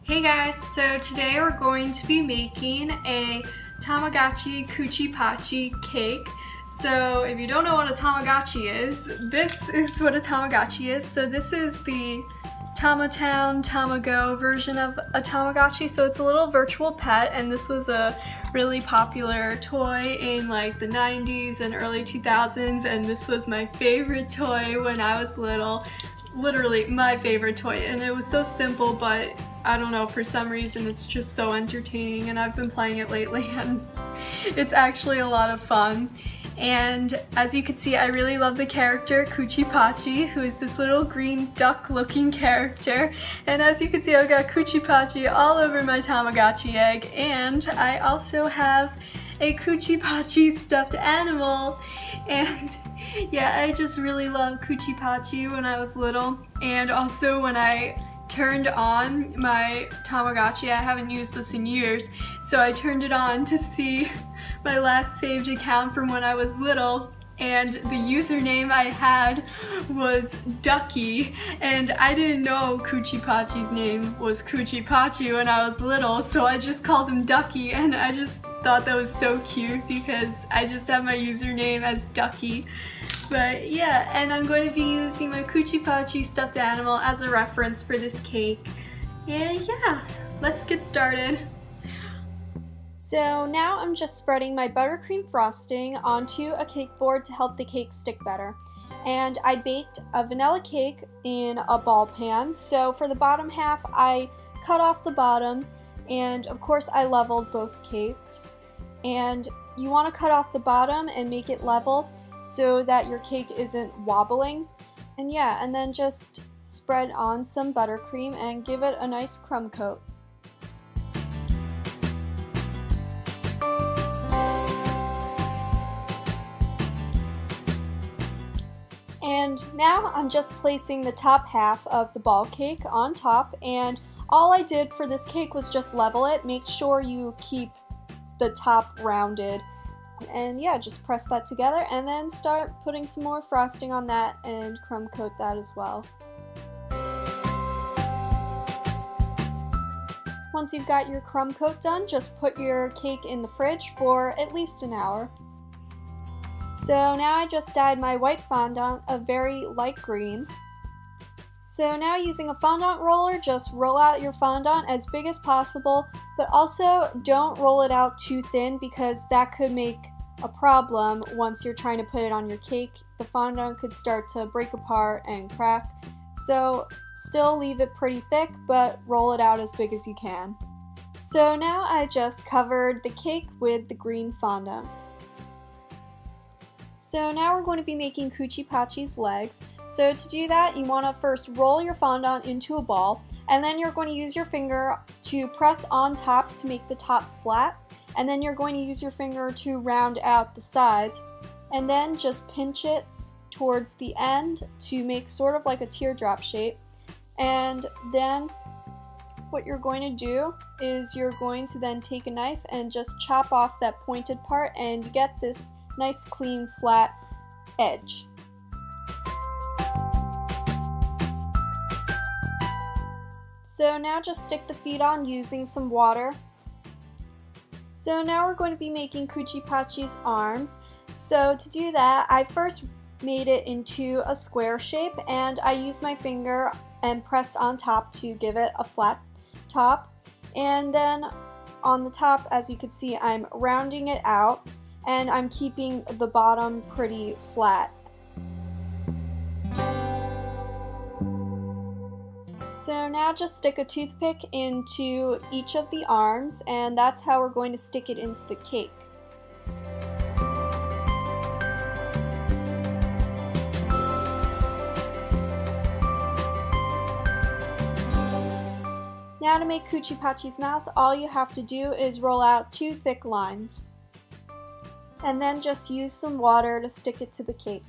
Hey guys, so today we're going to be making a Tamagotchi Kuchipatchi Cake. So if you don't know what a Tamagotchi is, this is what a Tamagotchi is. So this is the Tamatown, Tamago version of a Tamagotchi. So it's a little virtual pet, and this was a really popular toy in like the 90s and early 2000s, and this was my favorite toy when I was little. Literally my favorite toy, and it was so simple, but I don't know, for some reason it's just so entertaining, and I've been playing it lately and it's actually a lot of fun. And as you can see, I really love the character Kuchipatchi, who is this little green duck looking character. And as you can see, I've got Kuchipatchi all over my Tamagotchi egg, and I also have a Kuchipatchi stuffed animal. And yeah, I just really loved Kuchipatchi when I was little, and also when I turned on my Tamagotchi. I haven't used this in years, so I turned it on to see my last saved account from when I was little, and the username I had was Ducky, and I didn't know Kuchipatchi's name was Kuchipatchi when I was little, so I just called him Ducky, and I just thought that was so cute because I just have my username as Ducky. But yeah, and I'm going to be using my Kuchipatchi stuffed animal as a reference for this cake. And yeah, let's get started. So now I'm just spreading my buttercream frosting onto a cake board to help the cake stick better. And I baked a vanilla cake in a ball pan. So for the bottom half, I cut off the bottom, and of course I leveled both cakes. And you want to cut off the bottom and make it level so that your cake isn't wobbling. And yeah, and then just spread on some buttercream and give it a nice crumb coat. And now I'm just placing the top half of the ball cake on top, and all I did for this cake was just level it. Make sure you keep the top rounded. And yeah, just press that together and then start putting some more frosting on that and crumb coat that as well. Once you've got your crumb coat done, just put your cake in the fridge for at least an hour. So now I just dyed my white fondant a very light green. So now using a fondant roller, just roll out your fondant as big as possible, but also don't roll it out too thin because that could make a problem once you're trying to put it on your cake. The fondant could start to break apart and crack. So still leave it pretty thick, but roll it out as big as you can. So now I just covered the cake with the green fondant. So now we're going to be making Kuchipatchi's legs. So to do that, you want to first roll your fondant into a ball, and then you're going to use your finger to press on top to make the top flat, and then you're going to use your finger to round out the sides, and then just pinch it towards the end to make sort of like a teardrop shape. And then what you're going to do is you're going to then take a knife and just chop off that pointed part, and you get this nice clean flat edge. So now just stick the feet on using some water. So now we're going to be making Kuchipatchi's arms. So to do that, I first made it into a square shape, and I used my finger and pressed on top to give it a flat top. And then on the top, as you can see, I'm rounding it out, and I'm keeping the bottom pretty flat. So now just stick a toothpick into each of the arms, and that's how we're going to stick it into the cake. Now to make Kuchipatchi's mouth, all you have to do is roll out 2 thick lines, and then just use some water to stick it to the cake.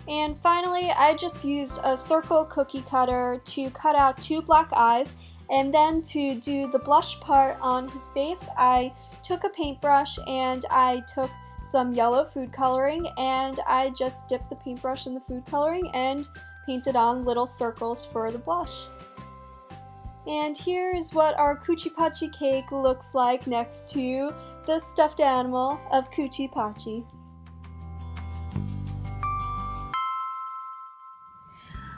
And finally, I just used a circle cookie cutter to cut out 2 black eyes, and then to do the blush part on his face, I took a paintbrush and I took some yellow food coloring, and I just dipped the paintbrush in the food coloring and painted on little circles for the blush. And here is what our Kuchipatchi cake looks like next to the stuffed animal of Kuchipatchi.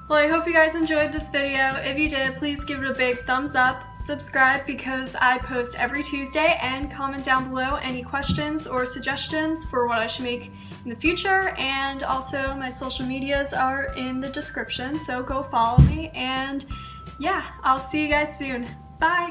Well, I hope you guys enjoyed this video. If you did, please give it a big thumbs up, subscribe because I post every Tuesday, and comment down below any questions or suggestions for what I should make in the future. And also my social medias are in the description, so go follow me. And yeah, I'll see you guys soon. Bye!